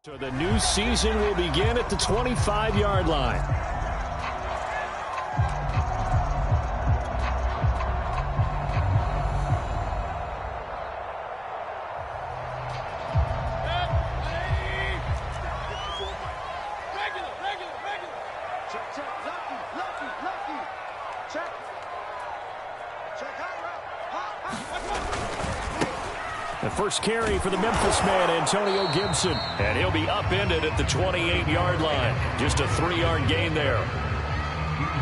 So the new season will begin at the 25-yard line. The first carry for the Memphis man, Antonio Gibson. And he'll be upended at the 28-yard line. Just a 3-yard gain there.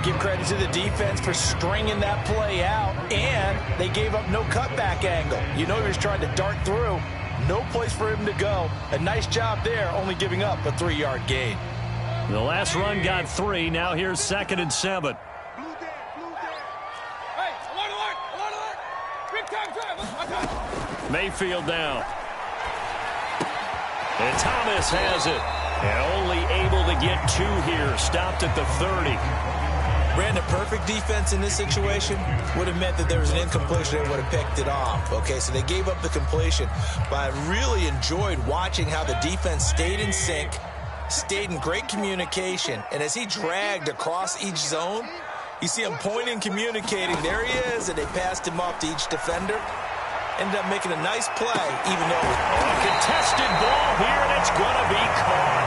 Give credit to the defense for stringing that play out, and they gave up no cutback angle. You know he was trying to dart through. No place for him to go. A nice job there, only giving up a 3-yard gain. The last run got 3. Now here's 2nd and 7. Mayfield down. And Thomas has it. And only able to get 2 here. Stopped at the 30. Brandon, perfect defense in this situation would have meant that there was an incompletion. They would have picked it off. Okay, so they gave up the completion. But I really enjoyed watching how the defense stayed in sync, stayed in great communication. And as he dragged across each zone, you see him pointing, communicating. There he is, and they passed him off to each defender. Ended up making a nice play, even though a contested ball here, and it's going to be caught.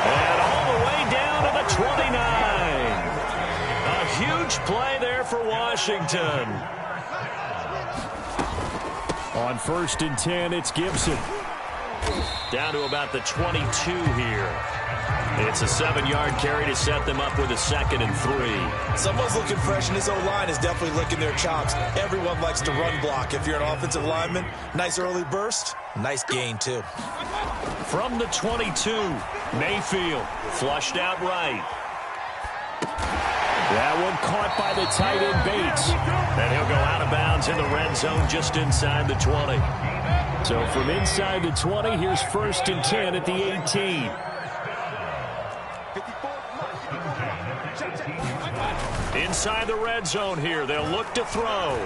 And all the way down to the 29. A huge play there for Washington. On 1st and 10, it's Gibson. Down to about the 22 here. It's a 7-yard carry to set them up with a 2nd and 3. Someone's looking fresh, and this O-line is definitely licking their chops. Everyone likes to run block. If you're an offensive lineman, nice early burst, nice gain too. From the 22, Mayfield flushed out right. That one caught by the tight end Bates. And he'll go out of bounds in the red zone just inside the 20. So from inside the 20, here's 1st and 10 at the 18. Inside the red zone here, they'll look to throw.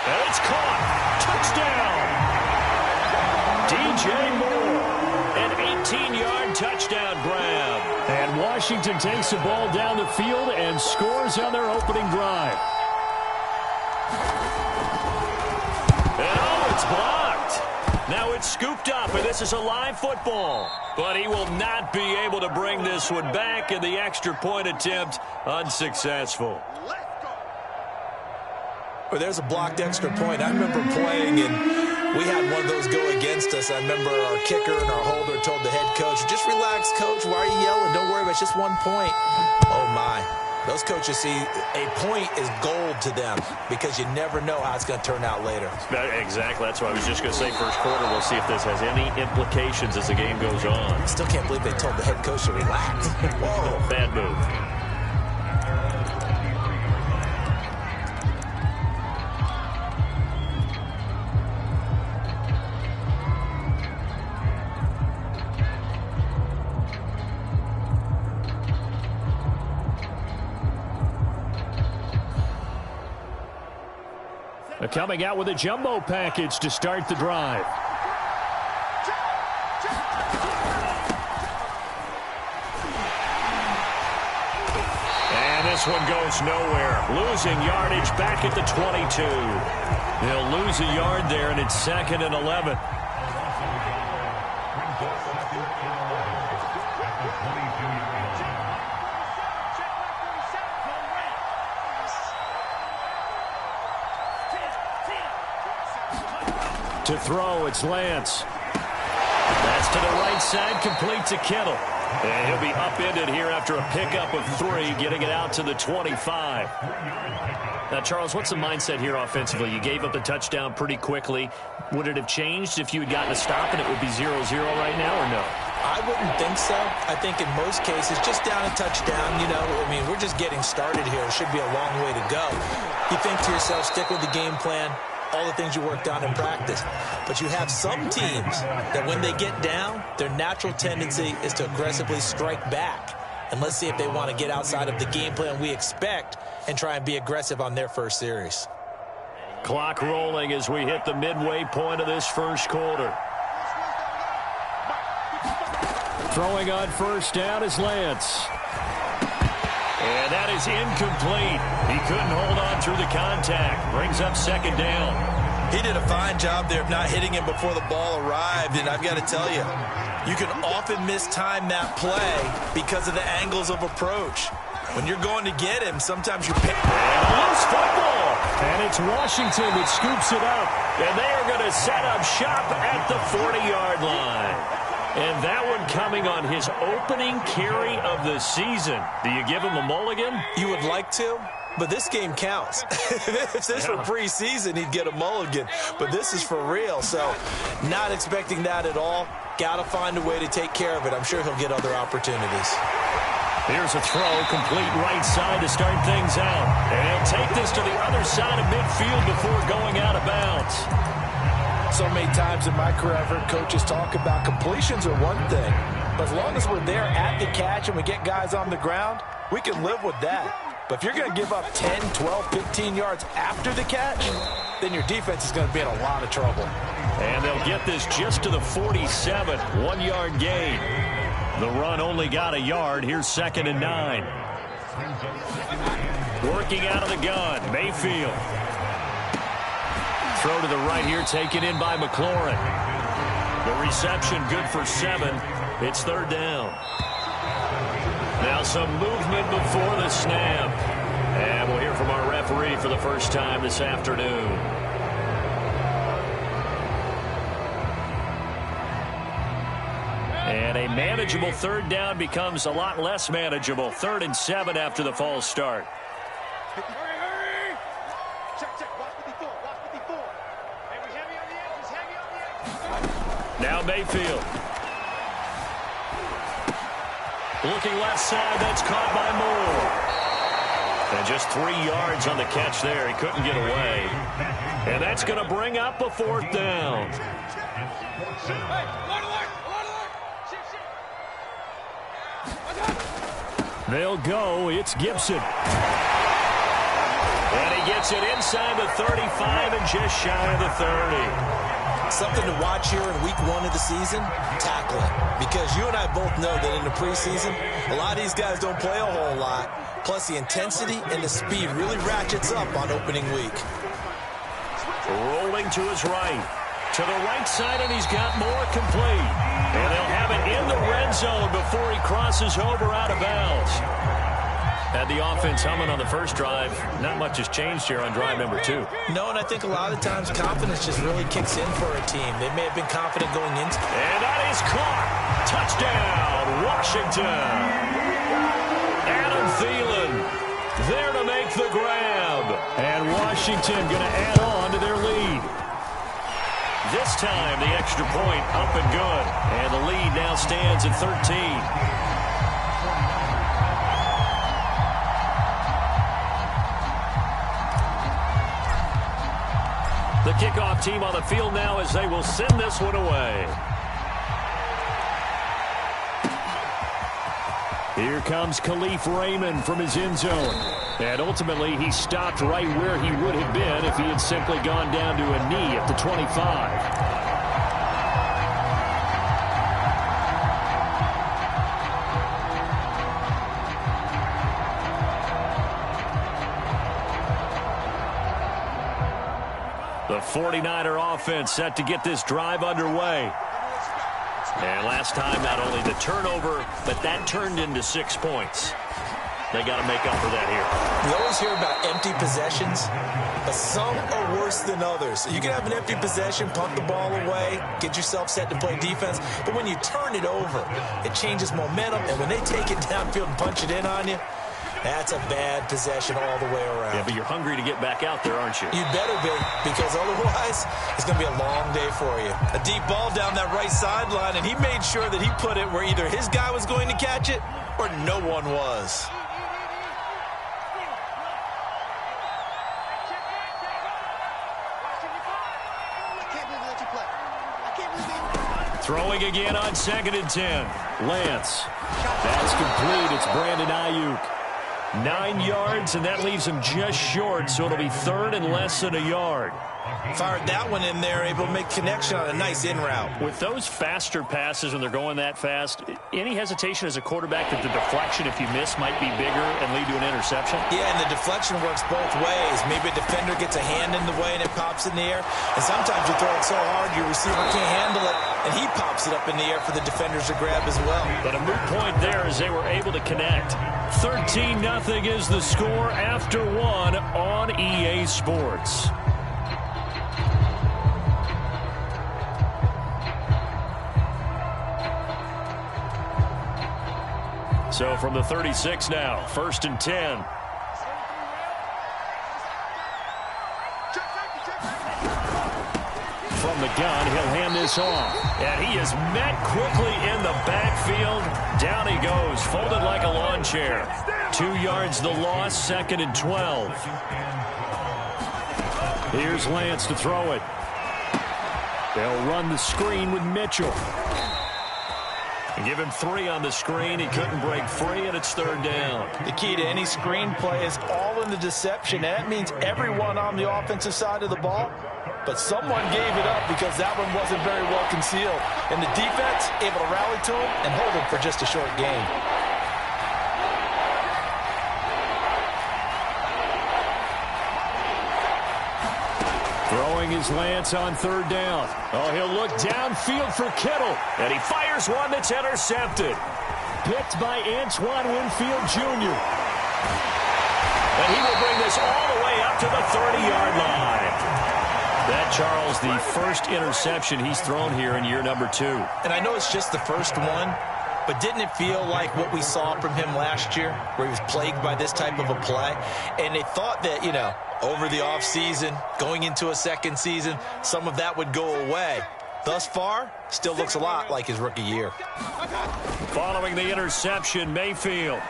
And it's caught. Touchdown. DJ Moore. An 18-yard touchdown grab. And Washington takes the ball down the field and scores on their opening drive. And oh, it's blocked. Now it's scooped up, and this is a live football. But he will not be able to bring this one back, and the extra point attempt unsuccessful. Well, there's a blocked extra point. I remember playing, and we had one of those go against us. I remember our kicker and our holder told the head coach, just relax, coach. Why are you yelling? Don't worry about it. It's just 1 point. Oh, my. Those coaches see a point is gold to them because you never know how it's going to turn out later. Exactly. That's what I was just going to say. First quarter, we'll see if this has any implications as the game goes on. Still can't believe they told the head coach to relax. Whoa. Bad move. Coming out with a jumbo package to start the drive. And this one goes nowhere. Losing yardage back at the 22. They'll lose a yard there, and it's 2nd and 11. To throw, it's Lance. That's to the right side, complete to Kittle. And he'll be upended here after a pickup of 3, getting it out to the 25. Now, Charles, what's the mindset here offensively? You gave up the touchdown pretty quickly. Would it have changed if you had gotten a stop and it would be 0-0 right now, or no? I wouldn't think so. I think in most cases, just down a touchdown, you know, I mean, we're just getting started here. It should be a long way to go. You think to yourself, stick with the game plan, all the things you worked on in practice. But you have some teams that when they get down, their natural tendency is to aggressively strike back. And let's see if they want to get outside of the game plan we expect and try and be aggressive on their first series. Clock rolling as we hit the midway point of this first quarter. Throwing on first down is Lance. And that is incomplete. He couldn't hold on through the contact. Brings up second down. He did a fine job there of not hitting him before the ball arrived, and I've got to tell you, you can often mistime that play because of the angles of approach. When you're going to get him, sometimes you pick. And a loose football. And it's Washington that scoops it up. And they are going to set up shop at the 40-yard line. And that one coming on his opening carry of the season. Do you give him a mulligan? You would like to, but this game counts. If this were preseason, he'd get a mulligan. But this is for real, so not expecting that at all. Got to find a way to take care of it. I'm sure he'll get other opportunities. Here's a throw, complete right side to start things out. And he'll take this to the other side of midfield before going out of bounds. So many times in my career, I've heard coaches talk about completions are one thing. But as long as we're there at the catch and we get guys on the ground, we can live with that. But if you're going to give up 10, 12, 15 yards after the catch, then your defense is going to be in a lot of trouble. And they'll get this just to the 47, 1-yard gain. The run only got a yard. Here's 2nd and 9. Working out of the gun, Mayfield. Throw to the right here, taken in by McLaurin. The reception good for 7. It's 3rd down. Now some movement before the snap. And we'll hear from our referee for the first time this afternoon. And a manageable 3rd down becomes a lot less manageable. 3rd and 7 after the false start. Now Mayfield. Looking left side, that's caught by Moore. And just 3 yards on the catch there. He couldn't get away. And that's going to bring up a 4th down. They'll go. It's Gibson. And he gets it inside the 35 and just shy of the 30. Something to watch here in week 1 of the season, tackling. Because you and I both know that in the preseason, a lot of these guys don't play a whole lot. Plus, the intensity and the speed really ratchets up on opening week. Rolling to his right. To the right side, and he's got more complete. And they'll have it in the red zone before he crosses over out of bounds. Had the offense humming on the first drive. Not much has changed here on drive number 2. No, and I think a lot of times confidence just really kicks in for a team. They may have been confident going into. And that is caught. Touchdown, Washington. Adam Thielen there to make the grab. And Washington going to add on to their lead. This time, the extra point up and good. And the lead now stands at 13. The kickoff team on the field now as they will send this one away. Here comes Khalif Raymond from his end zone. And ultimately, he stopped right where he would have been if he had simply gone down to a knee at the 25. The 49er offense set to get this drive underway. And last time, not only the turnover, but that turned into 6 points. They got to make up for that here. We always hear about empty possessions, but some are worse than others. You can have an empty possession, punt the ball away, get yourself set to play defense, but when you turn it over, it changes momentum, and when they take it downfield and punch it in on you, that's a bad possession all the way around. Yeah, but you're hungry to get back out there, aren't you? You better be, because otherwise, it's going to be a long day for you. A deep ball down that right sideline, and he made sure that he put it where either his guy was going to catch it or no one was. Throwing again on 2nd and 10. Lance. That's complete. It's Brandon Ayuk. 9 yards, and that leaves him just short, so it'll be 3rd and less than a yard. Fired that one in there, able to make connection on a nice in route. With those faster passes when they're going that fast, any hesitation as a quarterback that the deflection, if you miss, might be bigger and lead to an interception? Yeah, and the deflection works both ways. Maybe a defender gets a hand in the way and it pops in the air. And sometimes you throw it so hard your receiver can't handle it, and he pops it up in the air for the defenders to grab as well. But a moot point there as they were able to connect. 13-0 is the score after one on EA Sports. So from the 36 now, 1st and 10. From the gun, he'll hand this off. And he is met quickly in the backfield. Down he goes, folded like a lawn chair. 2 yards the loss, 2nd and 12. Here's Lance to throw it. They'll run the screen with Mitchell. Give him 3 on the screen. He couldn't break free, and it's 3rd down. The key to any screen play is all in the deception. And that means everyone on the offensive side of the ball. But someone gave it up because that one wasn't very well concealed. And the defense able to rally to him and hold him for just a short game. Throwing his Lance on 3rd down. Oh, he'll look downfield for Kittle. And he fires one that's intercepted. Picked by Antoine Winfield Jr. And he will bring this all the way up to the 30-yard line. That, Charles, the first interception he's thrown here in year number 2. And I know it's just the first one, but didn't it feel like what we saw from him last year, where he was plagued by this type of a play? And they thought that, you know, over the offseason, going into a second season, some of that would go away. Thus far, still looks a lot like his rookie year. Following the interception, Mayfield.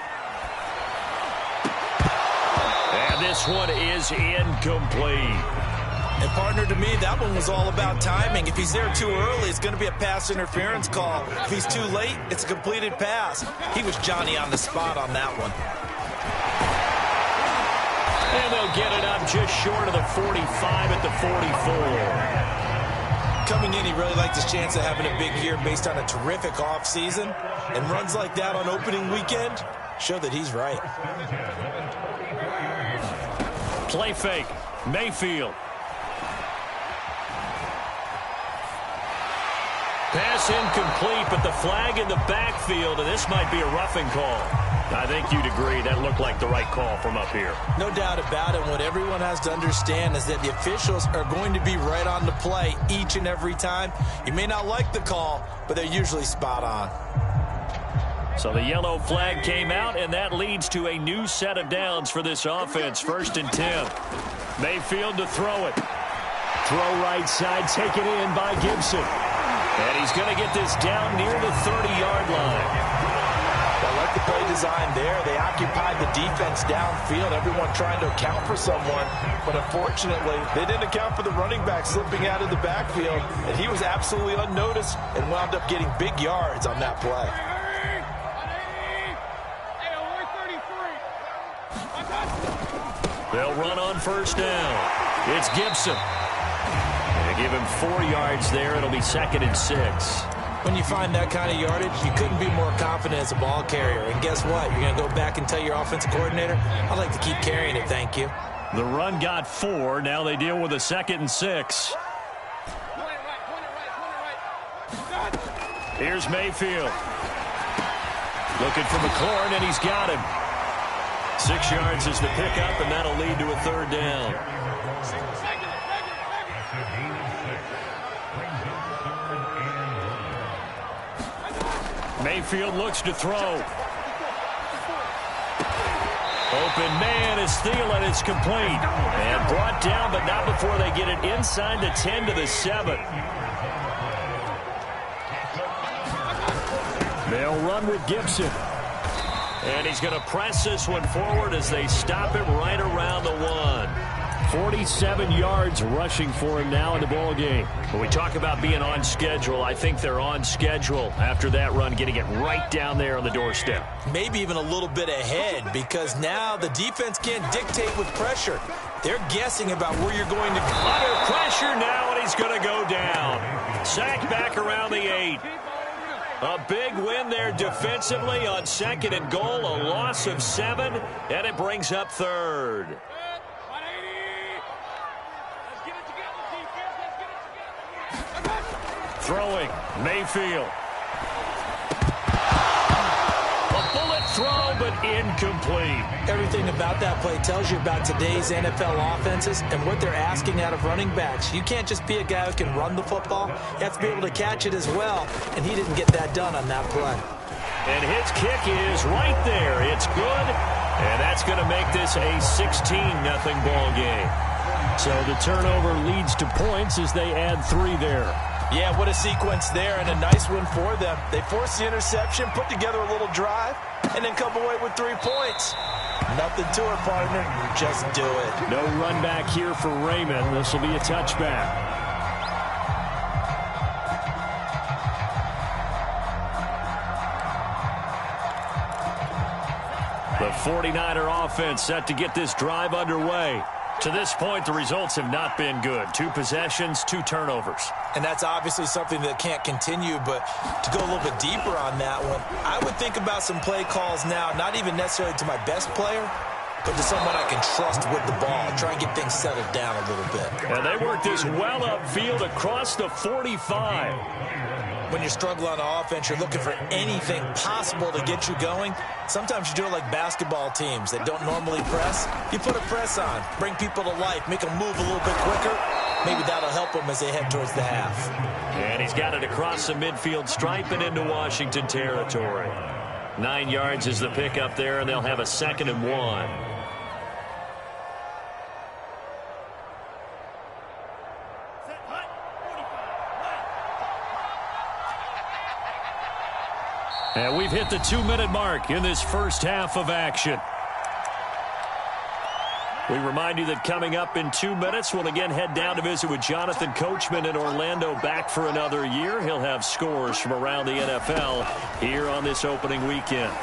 And this one is incomplete. And, partner, to me, that one was all about timing. If he's there too early, it's going to be a pass interference call. If he's too late, it's a completed pass. He was Johnny on the spot on that one. And they'll get it up just short of the 45 at the 44. Coming in, he really liked his chance of having a big year based on a terrific offseason. And runs like that on opening weekend show that he's right. Play fake. Mayfield. Pass incomplete, but the flag in the backfield, and this might be a roughing call. I think you'd agree that looked like the right call from up here. No doubt about it. What everyone has to understand is that the officials are going to be right on the play each and every time. You may not like the call, but they're usually spot on. So the yellow flag came out, and that leads to a new set of downs for this offense. 1st and 10. Mayfield to throw it. Throw right side, taken in by Gibson. And he's going to get this down near the 30-yard line. I like the play design there. They occupied the defense downfield, everyone trying to account for someone. But unfortunately, they didn't account for the running back slipping out of the backfield. And he was absolutely unnoticed and wound up getting big yards on that play. They'll run on 1st down. It's Gibson. They give him 4 yards there. It'll be 2nd and 6. When you find that kind of yardage, you couldn't be more confident as a ball carrier. And guess what? You're going to go back and tell your offensive coordinator, I'd like to keep carrying it, thank you. The run got 4. Now they deal with a 2nd and 6. Here's Mayfield. Looking for McLaurin, and he's got him. 6 yards is the pickup, and that'll lead to a 3rd down. Mayfield looks to throw. Open man is Thielen. It's complete. And brought down, but not before they get it inside the 10 to the 7. They'll run with Gibson. And he's going to press this one forward as they stop him right around the 1. 47 yards rushing for him now in the ball game. When we talk about being on schedule, I think they're on schedule after that run, getting it right down there on the doorstep. Maybe even a little bit ahead, because now the defense can't dictate with pressure. They're guessing about where you're going to go. Under pressure now, and he's going to go down. Sacked back around the 8. A big win there defensively on 2nd and goal, a loss of 7, and it brings up 3rd. Throwing, Mayfield. A bullet throw, but incomplete. Everything about that play tells you about today's NFL offenses and what they're asking out of running backs. You can't just be a guy who can run the football. You have to be able to catch it as well, and he didn't get that done on that play. And his kick is right there. It's good, and that's going to make this a 16-0 ball game. So the turnover leads to points as they add 3 there. Yeah, what a sequence there, and a nice one for them. They forced the interception, put together a little drive, and then come away with 3 points. Nothing to it, partner. Just do it. No run back here for Raymond. This will be a touchback. The 49er offense set to get this drive underway. To this point, the results have not been good. 2 possessions, 2 turnovers. And that's obviously something that can't continue, but to go a little bit deeper on that one, I would think about some play calls now, not even necessarily to my best player, but to someone I can trust with the ball. Try and get things settled down a little bit. And they work this well upfield across the 45. When you're struggling on offense, you're looking for anything possible to get you going. Sometimes you do it like basketball teams that don't normally press. You put a press on, bring people to life, make them move a little bit quicker. Maybe that'll help them as they head towards the half. And he's got it across the midfield stripe and into Washington territory. 9 yards is the pickup there, and they'll have a 2nd and 1. And we've hit the 2-minute mark in this first half of action. We remind you that coming up in 2 minutes, we'll again head down to visit with Jonathan Coachman in Orlando, back for another year. He'll have scores from around the NFL here on this opening weekend.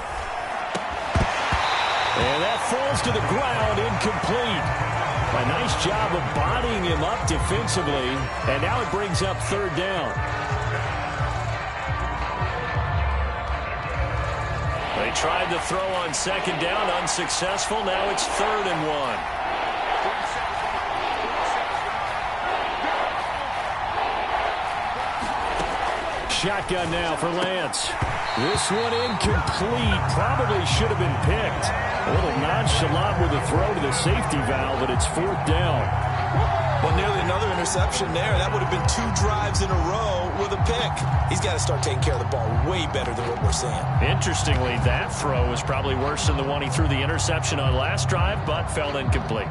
And that falls to the ground, incomplete. A nice job of bodying him up defensively, and now it brings up 3rd down. They tried to throw on 2nd down, unsuccessful. Now it's 3rd and 1. Shotgun now for Lance. This one incomplete. Probably should have been picked. A little nonchalant with the throw to the safety valve, but it's 4th down. Well, nearly another interception there. That would have been 2 drives in a row with a pick. He's got to start taking care of the ball way better than what we're seeing. Interestingly, that throw was probably worse than the one he threw the interception on last drive, but fell incomplete.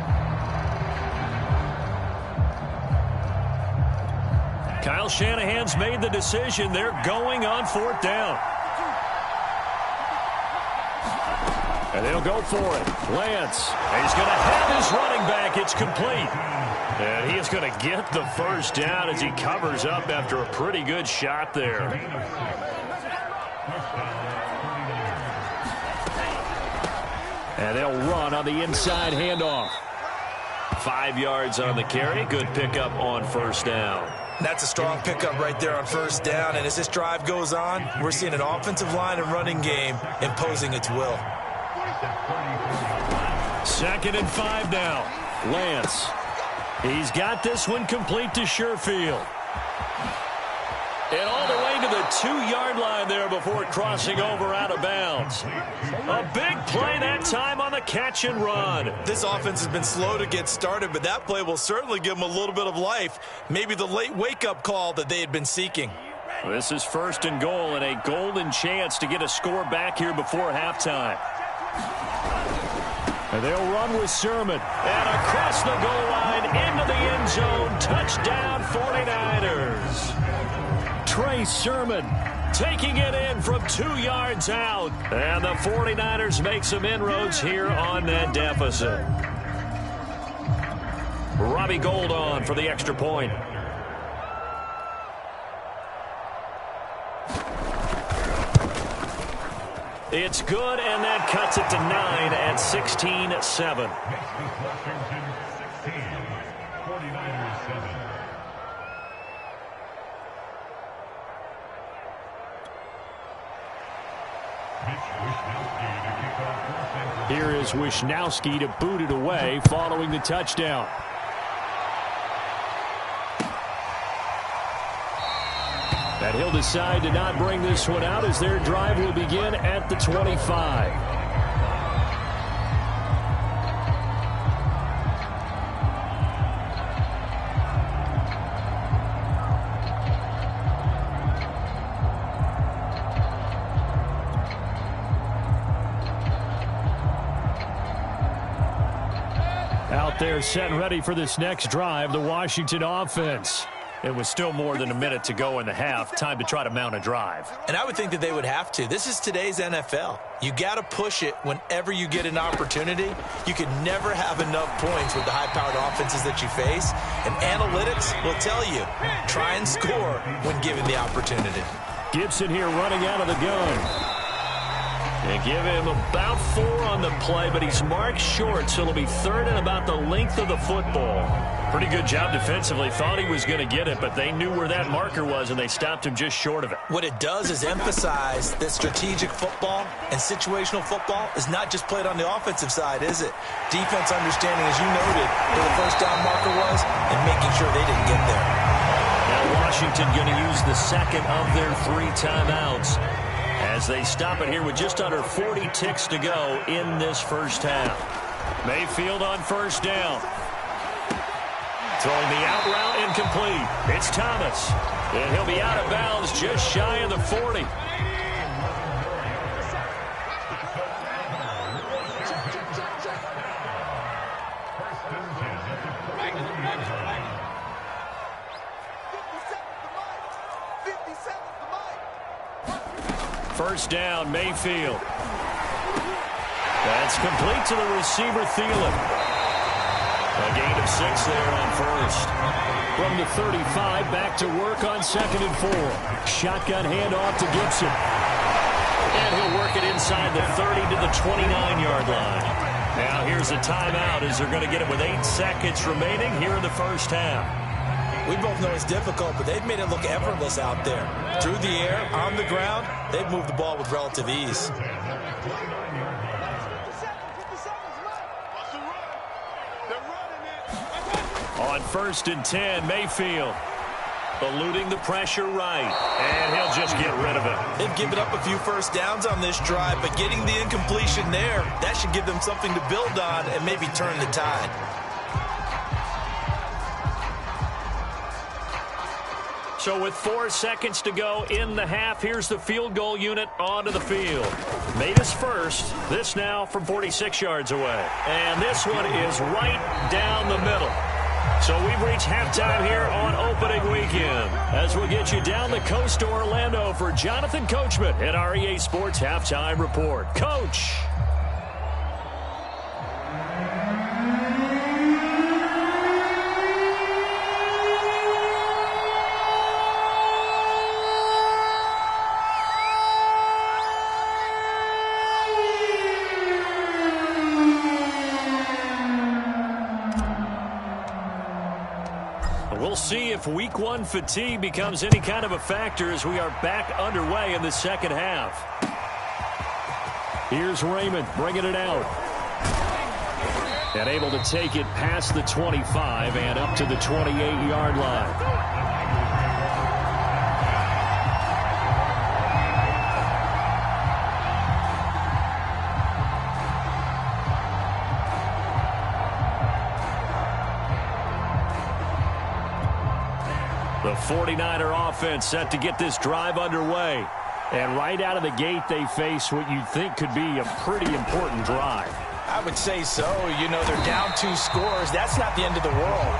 Kyle Shanahan's made the decision. They're going on 4th down. And they'll go for it. Lance. He's going to have his running back. It's complete. And he is going to get the first down as he covers up after a pretty good shot there. And they'll run on the inside handoff. 5 yards on the carry. Good pickup on 1st down. That's a strong pickup right there on 1st down. And as this drive goes on, we're seeing an offensive line and running game imposing its will. 2nd and 5 now. Lance. He's got this one complete to Sherfield. And all the way to the 2-yard line there before crossing over out of bounds. A big play that time on the catch and run. This offense has been slow to get started, but that play will certainly give them a little bit of life. Maybe the late wake-up call that they had been seeking. This is 1st and goal and a golden chance to get a score back here before halftime. And they'll run with Sermon. And across the goal line into the end zone. Touchdown 49ers. Trey Sermon taking it in from 2 yards out. And the 49ers make some inroads here on that deficit. Robbie Gould on for the extra point. It's good, and that cuts it to 9 at 16-7. Here is Wisnowski to boot it away following the touchdown. And he'll decide to not bring this one out as their drive will begin at the 25. Out there set and ready for this next drive, the Washington offense. It was still more than a minute to go in the half. Time to try to mount a drive. And I would think that they would have to. This is today's NFL. You got to push it whenever you get an opportunity. You can never have enough points with the high-powered offenses that you face. And analytics will tell you, try and score when given the opportunity. Gibson here running out of the gun. They give him about 4 on the play, but he's marked short, so it'll be third and about the length of the football. Pretty good job defensively. Thought he was going to get it, but they knew where that marker was, and they stopped him just short of it. What it does is emphasize that strategic football and situational football is not just played on the offensive side, is it? Defense understanding, as you noted, where the first down marker was and making sure they didn't get there. Now Washington going to use the second of their 3 timeouts as they stop it here with just under 40 ticks to go in this first half. Mayfield on first down. Throwing the out route incomplete. It's Thomas. And he'll be out of bounds just shy of the 40. First down, Mayfield. That's complete to the receiver, Thielen. A gain of 6 there on first. From the 35, back to work on 2nd and 4. Shotgun handoff to Gibson. And he'll work it inside the 30 to the 29-yard line. Now here's a timeout as they're going to get it with 8 seconds remaining here in the first half. We both know it's difficult, but they've made it look effortless out there. Through the air, on the ground, they've moved the ball with relative ease. On 1st and 10, Mayfield eluding the pressure right, and he'll just get rid of it. They've given up a few first downs on this drive, but getting the incompletion there, that should give them something to build on and maybe turn the tide. So with 4 seconds to go in the half, here's the field goal unit onto the field. Made his first. This now from 46 yards away. And this one is right down the middle. So we've reached halftime here on opening weekend as we'll get you down the coast to Orlando for Jonathan Coachman at our EA Sports Halftime Report. Coach. We'll see if week 1 fatigue becomes any kind of a factor as we are back underway in the second half. Here's Raymond bringing it out. And able to take it past the 25 and up to the 28-yard line. The 49er offense set to get this drive underway. And right out of the gate, they face what you'd think could be a pretty important drive. I would say so. You know, they're down 2 scores. That's not the end of the world.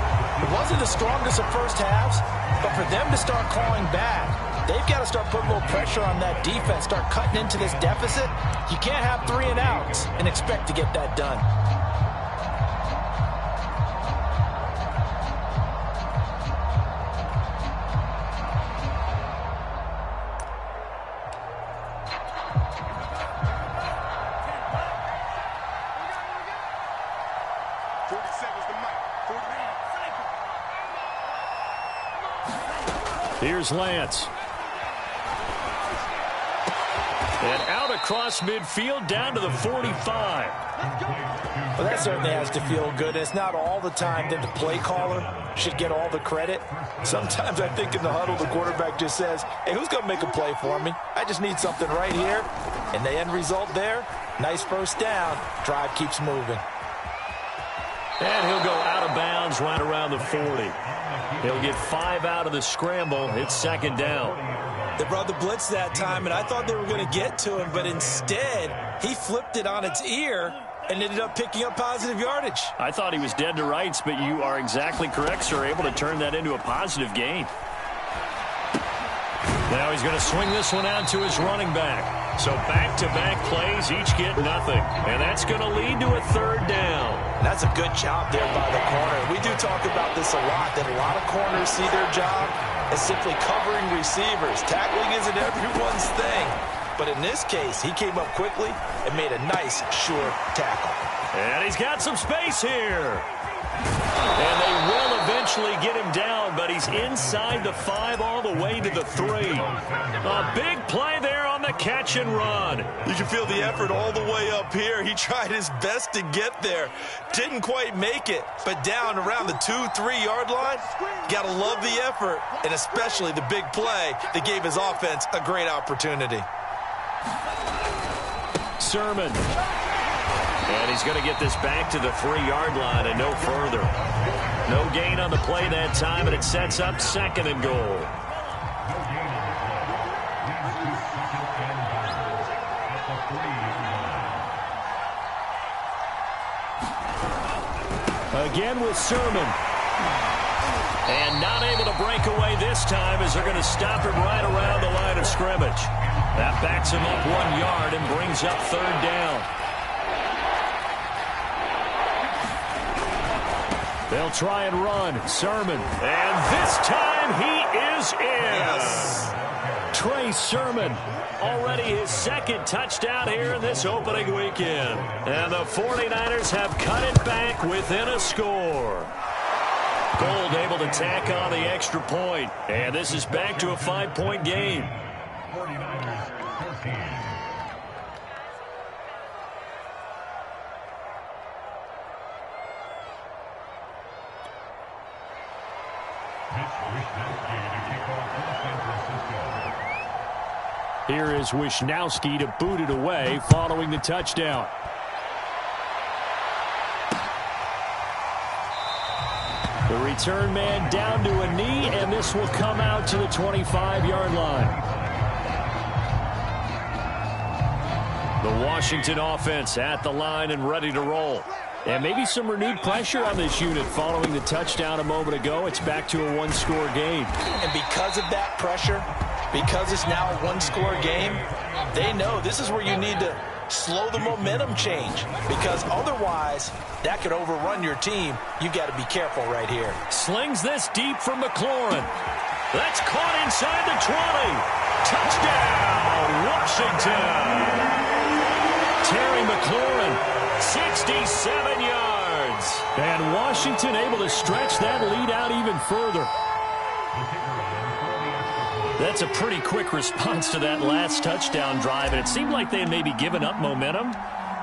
It wasn't the strongest of first halves, but for them to start clawing back, they've got to start putting a little pressure on that defense, start cutting into this deficit. You can't have 3 and outs and expect to get that done. 40 seconds to Mike. 49. Here's Lance. And out across midfield down to the 45. Well, that certainly has to feel good. It's not all the time that the play caller should get all the credit. Sometimes I think in the huddle, the quarterback just says, hey, who's going to make a play for me? I just need something right here. And the end result there, nice first down. Drive keeps moving. And he'll go out of bounds right around the 40. He'll get 5 out of the scramble. It's second down. They brought the blitz that time, and I thought they were going to get to him, but instead, he flipped it on its ear and ended up picking up positive yardage. I thought he was dead to rights, but you are exactly correct, sir. Able to turn that into a positive gain. Now he's going to swing this one out to his running back. So back-to-back plays, each get nothing. And that's going to lead to a third down. That's a good job there by the corner. We do talk about this a lot, that a lot of corners see their job as simply covering receivers. Tackling isn't everyone's thing. But in this case, he came up quickly and made a nice, sure tackle. And he's got some space here. And they will eventually get him down, but he's inside the 5 all the way to the 3. A big play there on the catch and run. You can feel the effort all the way up here. He tried his best to get there. Didn't quite make it, but down around the 2-3 yard line, gotta love the effort, and especially the big play that gave his offense a great opportunity. Sermon. And he's going to get this back to the 3-yard line and no further. No gain on the play that time, and it sets up second and goal. Again with Sermon. And not able to break away this time as they're going to stop him right around the line of scrimmage. That backs him up 1 yard and brings up third down. They'll try and run. Sermon. And this time he is in. Yes. Trey Sermon. Already his second touchdown here in this opening weekend. And the 49ers have cut it back within a score. Gold able to tack on the extra point. And this is back to a 5-point game. Here is Wishnowski to boot it away following the touchdown. The return man down to a knee, and this will come out to the 25-yard line. The Washington offense at the line and ready to roll. And maybe some renewed pressure on this unit following the touchdown a moment ago. It's back to a one-score game. And because of that pressure, because it's now a one-score game, they know this is where you need to slow the momentum change, because otherwise that could overrun your team. You got to be careful right here. Slings this deep from McLaurin. That's caught inside the 20. Touchdown, Washington. Terry McLaurin, 67 yards. And Washington able to stretch that lead out even further. That's a pretty quick response to that last touchdown drive, and it seemed like they had maybe given up momentum.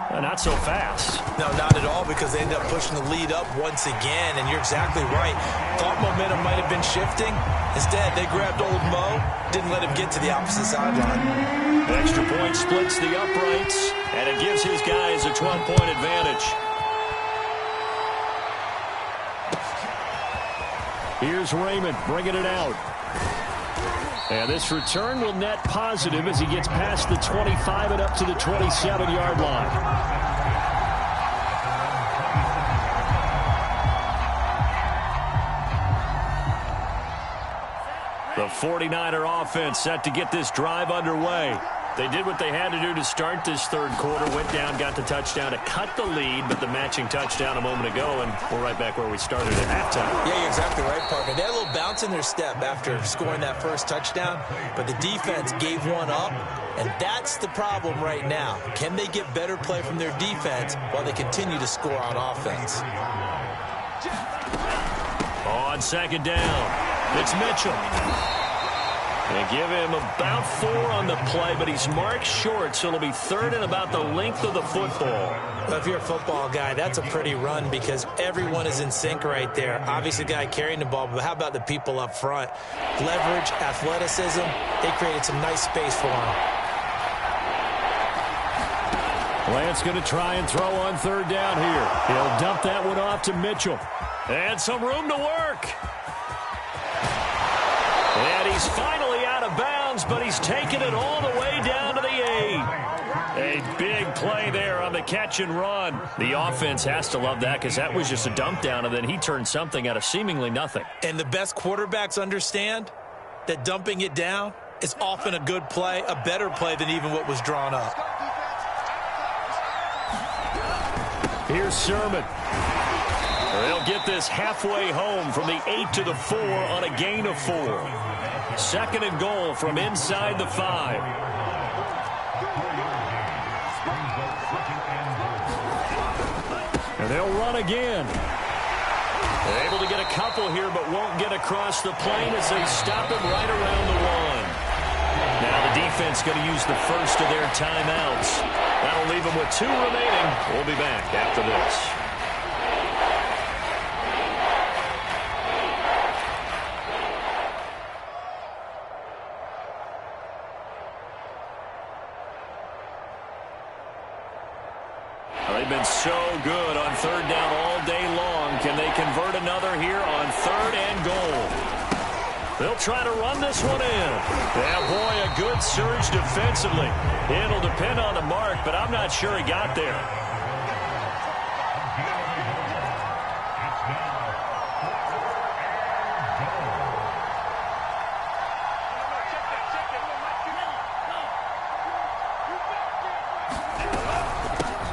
Not so fast. No, not at all, because they ended up pushing the lead up once again, and you're exactly right. Thought momentum might have been shifting. Instead, they grabbed old Mo, didn't let him get to the opposite sideline. Extra point splits the uprights, and it gives his guys a 12-point advantage. Here's Raymond bringing it out. And this return will net positive as he gets past the 25 and up to the 27-yard line. The 49er offense set to get this drive underway. They did what they had to do to start this third quarter. Went down, got the touchdown to cut the lead, but the matching touchdown a moment ago, and we're right back where we started at halftime. Yeah, you're exactly right, partner. They had a little bounce in their step after scoring that first touchdown, but the defense gave one up, and that's the problem right now. Can they get better play from their defense while they continue to score on offense? On second down, it's Mitchell. They give him about 4 on the play, but he's marked short, so it'll be third and about the length of the football. Well, if you're a football guy, that's a pretty run because everyone is in sync right there. Obviously, the guy carrying the ball, but how about the people up front? Leverage, athleticism, they created some nice space for him. Lance going to try and throw on third down here. He'll dump that one off to Mitchell. And some room to work. And he's finally out of bounds, but he's taken it all the way down to the 8. A big play there on the catch and run. The offense has to love that because that was just a dump down, and then he turned something out of seemingly nothing. And the best quarterbacks understand that dumping it down is often a good play, a better play than even what was drawn up. Here's Sermon. They'll get this halfway home from the 8 to the 4 on a gain of 4. Second and goal from inside the 5. And they'll run again. They're able to get a couple here, but won't get across the plane as they stop him right around the 1. Now the defense going to use the first of their timeouts. That'll leave them with 2 remaining. We'll be back after this. They've been so good on third down all day long. Can they convert another here on third and goal? They'll try to run this one in. Yeah, boy, a good surge defensively. It'll depend on the mark, but I'm not sure he got there.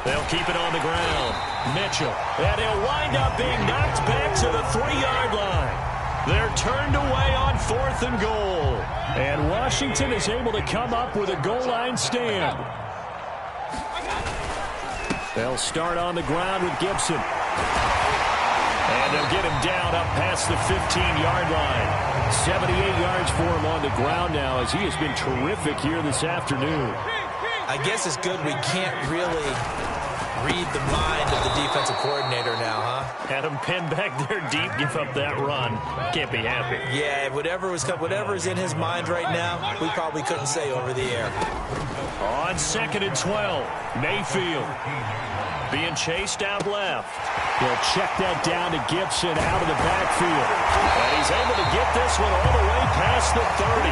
They'll keep it on the ground. Mitchell. And he'll wind up being knocked back to the 3-yard line. They're turned away on 4th and goal. And Washington is able to come up with a goal line stand. They'll start on the ground with Gibson. And they'll get him down up past the 15-yard line. 78 yards for him on the ground now as he has been terrific here this afternoon. I guess it's good we can't really read the mind of the defensive coordinator now, huh? Had him pinned back there deep, give up that run. Can't be happy. Yeah, whatever is in his mind right now, we probably couldn't say over the air. On 2nd and 12, Mayfield being chased out left. He'll check that down to Gibson out of the backfield. And he's able to get this one all the way past the 30.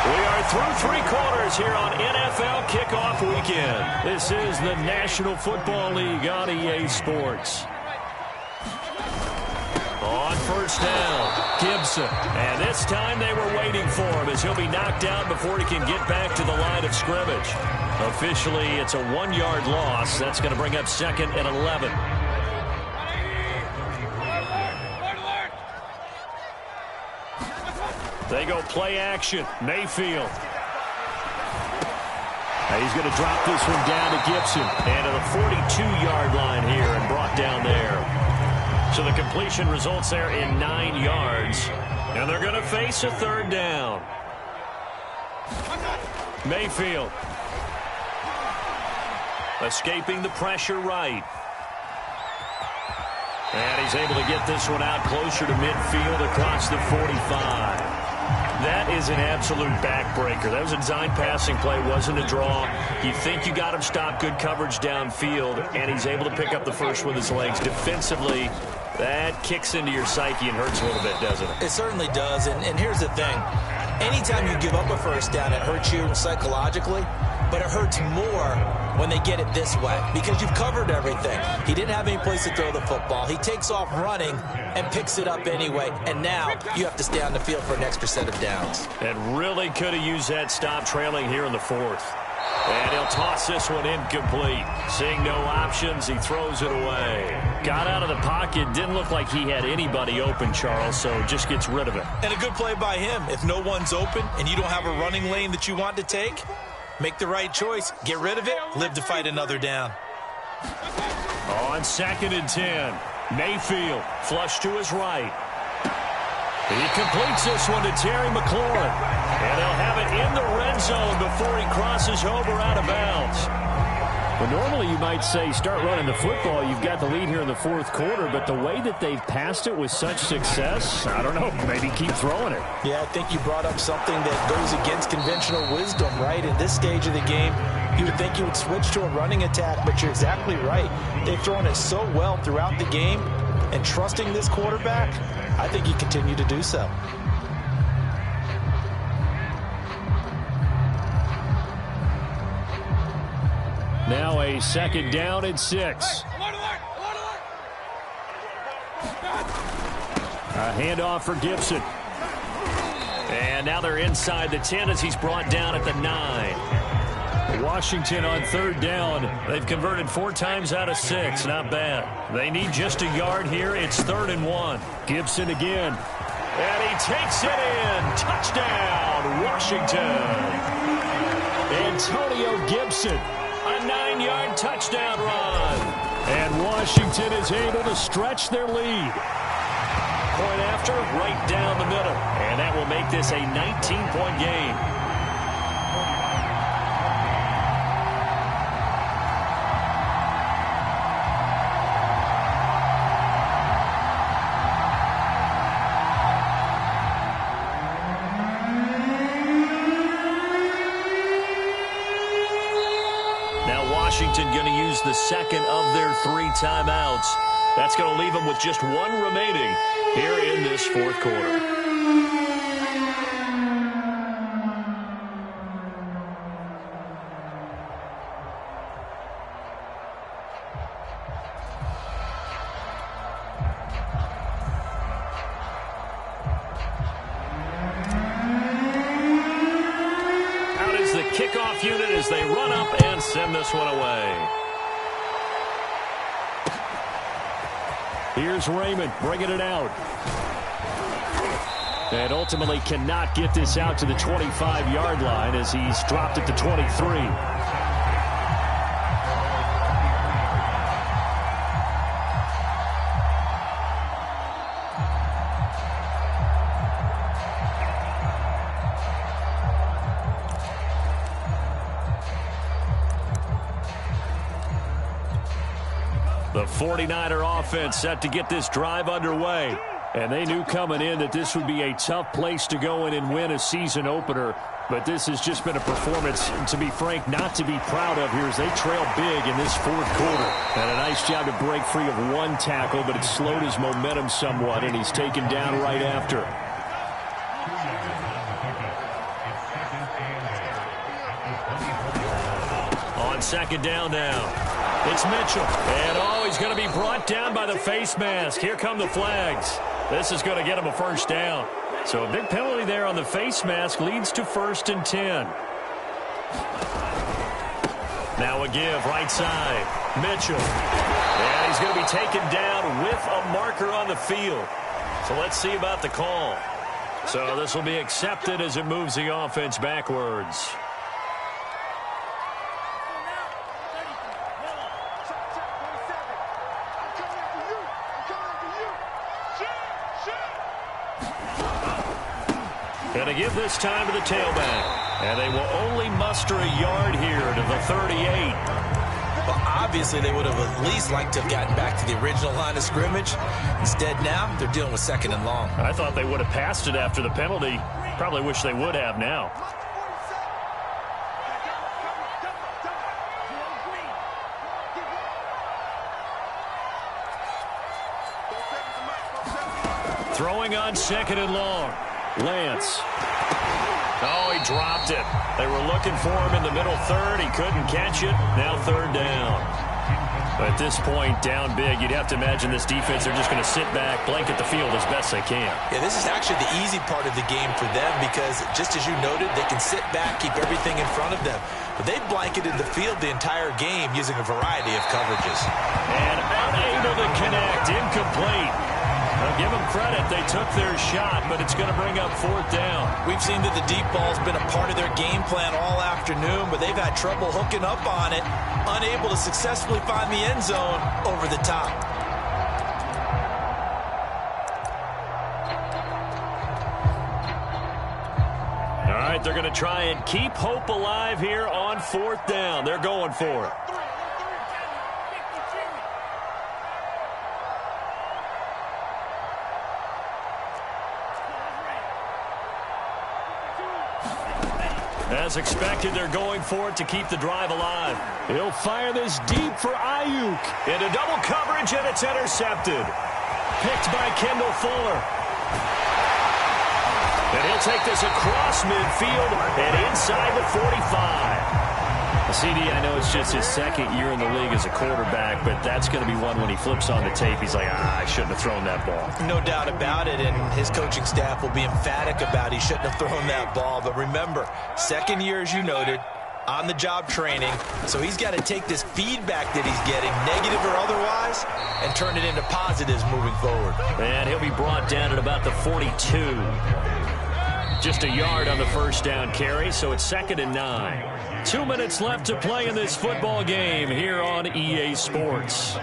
We are through 3 quarters here on NFL Kickoff Weekend. This is the National Football League on EA Sports. On first down, Gibson. And this time they were waiting for him as he'll be knocked out before he can get back to the line of scrimmage. Officially, it's a 1-yard loss. That's going to bring up 2nd and 11. They go play action. Mayfield. He's going to drop this one down to Gibson. And to the 42-yard line here and brought down there. So the completion results there in 9 yards. And they're going to face a 3rd down. Mayfield. Escaping the pressure right. And he's able to get this one out closer to midfield across the 45. That is an absolute backbreaker. That was a design passing play, wasn't a draw. You think you got him stopped, good coverage downfield, and he's able to pick up the first with his legs. Defensively, that kicks into your psyche and hurts a little bit, doesn't it? It certainly does, and here's the thing. Anytime you give up a first down, it hurts you psychologically. but it hurts more when they get it this way because you've covered everything. He didn't have any place to throw the football. He takes off running and picks it up anyway, and now you have to stay on the field for an extra set of downs. And really could have used that stop trailing here in the fourth. And he'll toss this one incomplete. Seeing no options, he throws it away. Got out of the pocket. Didn't look like he had anybody open, Charles, so just gets rid of it. And a good play by him. If no one's open and you don't have a running lane that you want to take, make the right choice. Get rid of it. Live to fight another down. On 2nd and 10, Mayfield flush to his right. He completes this one to Terry McLaurin. And they'll have it in the red zone before he crosses over out of bounds. Well, normally you might say start running the football. You've got the lead here in the fourth quarter, but the way that they've passed it with such success, I don't know, maybe keep throwing it. Yeah, I think you brought up something that goes against conventional wisdom, right? In this stage of the game, you would think you would switch to a running attack, but you're exactly right. They've thrown it so well throughout the game, and trusting this quarterback, I think you continue to do so. Now a 2nd down and 6. A handoff for Gibson. And now they're inside the 10 as he's brought down at the 9. Washington on 3rd down. They've converted 4 times out of 6. Not bad. They need just a yard here. It's 3rd and 1. Gibson again. And he takes it in. Touchdown, Washington. Antonio Gibson. A 9-yard touchdown run. And Washington is able to stretch their lead. Point after, right down the middle. And that will make this a 19-point game. Washington going to use the 2nd of their 3 timeouts. That's going to leave them with just 1 remaining here in this 4th quarter. Out is the kickoff unit as they run up and send this one away. Here's Raymond bringing it out. And ultimately cannot get this out to the 25-yard line as he's dropped it to 23. The 49er offense set to get this drive underway. And they knew coming in that this would be a tough place to go in and win a season opener. But this has just been a performance, to be frank, not to be proud of here as they trail big in this 4th quarter. And a nice job to break free of 1 tackle, but it slowed his momentum somewhat, and he's taken down right after. On 2nd down now. It's Mitchell. And he's going to be brought down by the face mask. Here come the flags. This is going to get him a 1st down. So a big penalty there on the face mask leads to 1st and 10. Now a give right side. Mitchell. And he's going to be taken down with a marker on the field. So let's see about the call. So this will be accepted as it moves the offense backwards. Going to give this time to the tailback. And they will only muster a yard here to the 38. Well, obviously they would have at least liked to have gotten back to the original line of scrimmage. Instead now, they're dealing with 2nd and long. I thought they would have passed it after the penalty. Probably wish they would have now. Throwing on 2nd and long. Lance. Oh, he dropped it. They were looking for him in the middle third. He couldn't catch it. Now third down. But at this point, down big, you'd have to imagine this defense, they're just going to sit back, blanket the field as best they can. Yeah, this is actually the easy part of the game for them because, just as you noted, they can sit back, keep everything in front of them. But they blanketed the field the entire game using a variety of coverages. And unable to connect, incomplete. Now, give them credit. They took their shot, but it's going to bring up fourth down. We've seen that the deep ball's been a part of their game plan all afternoon, but they've had trouble hooking up on it, unable to successfully find the end zone over the top. All right, they're going to try and keep hope alive here on fourth down. They're going for it. As expected, they're going for it to keep the drive alive. He'll fire this deep for Ayuk. Into double coverage, and it's intercepted. Picked by Kendall Fuller. And he'll take this across midfield and inside the 45. CD, I know it's just his second year in the league as a quarterback, but that's going to be one when he flips on the tape. He's like, I shouldn't have thrown that ball. No doubt about it, and his coaching staff will be emphatic about he shouldn't have thrown that ball. But remember, second year, as you noted, on-the-job training, so he's got to take this feedback that he's getting, negative or otherwise, and turn it into positives moving forward. And he'll be brought down at about the 42. Just a yard on the first down carry, so it's 2nd and 9. 2 minutes left to play in this football game here on EA Sports.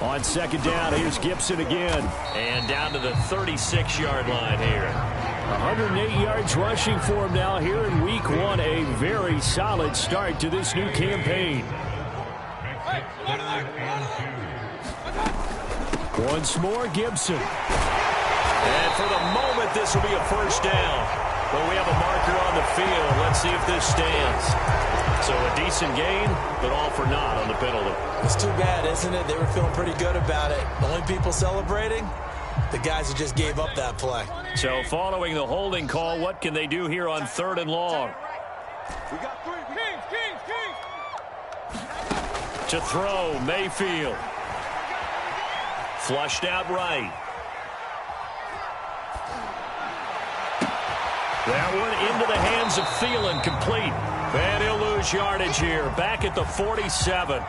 On second down, here's Gibson again. And down to the 36-yard line here. 108 yards rushing for him now here in Week 1. A very solid start to this new campaign. Once more, Gibson. And for the moment, this will be a first down. But we have a marker on the field. Let's see if this stands. So a decent gain, but all for naught on the penalty. It's too bad, isn't it? They were feeling pretty good about it. The only people celebrating, the guys who just gave up that play. So following the holding call, what can they do here on 3rd and long? We got 3. Kings. To throw, Mayfield. Flushed out right. That one into the hands of Thielen, complete. And he'll lose yardage here, back at the 47.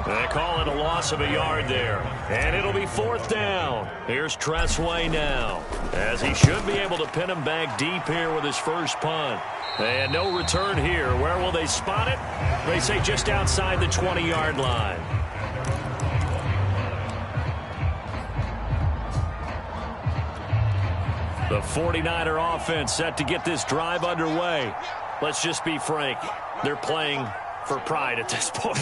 They call it a loss of a yard there. And it'll be 4th down. Here's Tressway now, as he should be able to pin him back deep here with his first punt. And no return here. Where will they spot it? They say just outside the 20-yard line. The 49er offense set to get this drive underway. Let's just be frank. They're playing for pride at this point.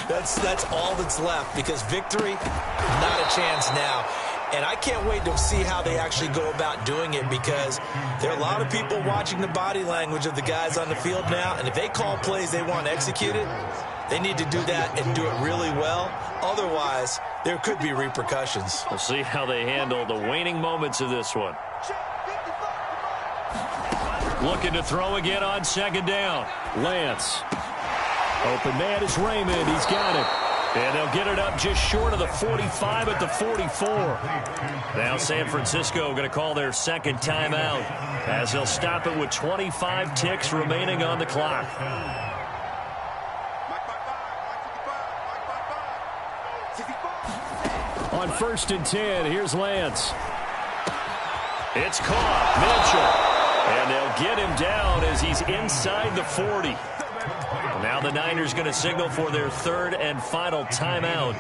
That's all that's left, because victory, not a chance now. And I can't wait to see how they actually go about doing it, because there are a lot of people watching the body language of the guys on the field now, and if they call plays they want executed, they need to do that and do it really well. Otherwise, there could be repercussions. We'll see how they handle the waning moments of this one. Looking to throw again on second down. Lance. Open man is Raymond. He's got it. And they'll get it up just short of the 45 at the 44. Now San Francisco going to call their second timeout, as they'll stop it with 25 ticks remaining on the clock. On 1st and 10, here's Lance. It's caught. Mitchell. And they'll get him down as he's inside the 40. Now the Niners going to signal for their 3rd and final timeout,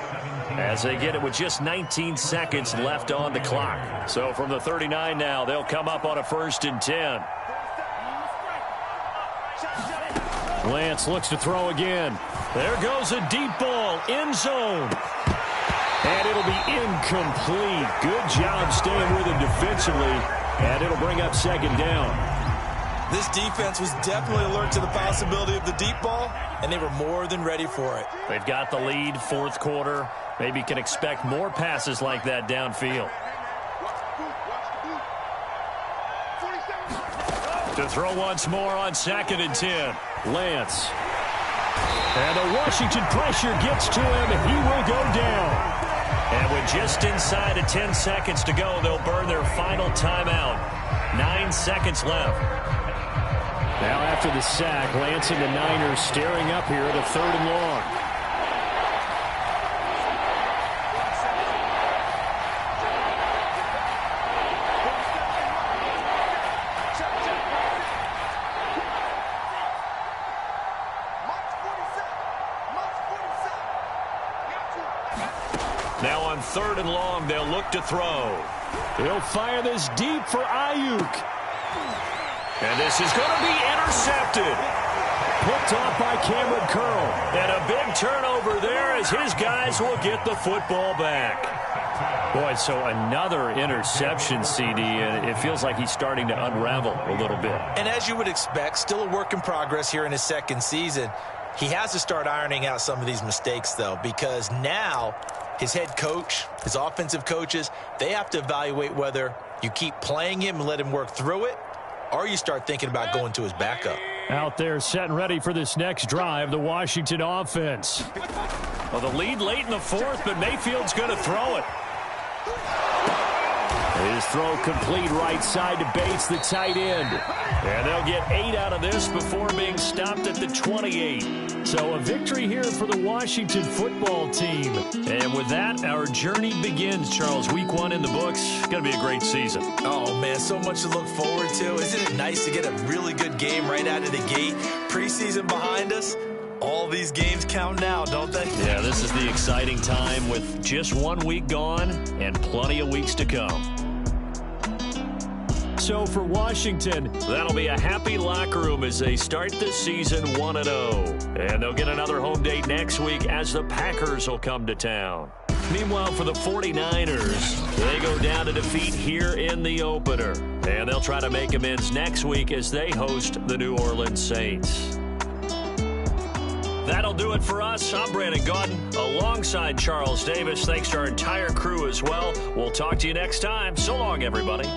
as they get it with just 19 seconds left on the clock. So from the 39 now, they'll come up on a 1st and 10. Lance looks to throw again. There goes a deep ball, end zone. And it'll be incomplete. Good job staying with him defensively. And it'll bring up second down. This defense was definitely alert to the possibility of the deep ball, and they were more than ready for it. They've got the lead, 4th quarter. Maybe can expect more passes like that downfield. To throw once more on 2nd and 10. Lance. And the Washington pressure gets to him, and he will go down. And with just inside of 10 seconds to go, they'll burn their final timeout. 9 seconds left. Now after the sack, Lance and the Niners staring up here at a 3rd and long. Now on 3rd and long, they'll look to throw. He'll fire this deep for Ayuk. And this is going to be intercepted. Picked off by Cameron Curl. And a big turnover there as his guys will get the football back. Boy, so another interception, CD, and it feels like he's starting to unravel a little bit. And as you would expect, still a work in progress here in his 2nd season. He has to start ironing out some of these mistakes, though, because now his head coach, his offensive coaches, they have to evaluate whether you keep playing him and let him work through it, or you start thinking about going to his backup. Out there set and ready for this next drive, the Washington offense. Well, the lead late in the 4th, but Mayfield's going to throw it. His throw complete right side to Bates, the tight end. And they'll get 8 out of this before being stopped at the 28. So a victory here for the Washington football team. And with that, our journey begins, Charles. Week 1 in the books. It's going to be a great season. Oh, man, so much to look forward to. Isn't it nice to get a really good game right out of the gate? Preseason behind us. All these games count now, don't they? Yeah, this is the exciting time with just 1 week gone and plenty of weeks to come. So for Washington, that'll be a happy locker room as they start this season 1-0. And they'll get another home date next week as the Packers will come to town. Meanwhile, for the 49ers, they go down to defeat here in the opener. And they'll try to make amends next week as they host the New Orleans Saints. That'll do it for us. I'm Brandon Gaudin alongside Charles Davis. Thanks to our entire crew as well. We'll talk to you next time. So long, everybody.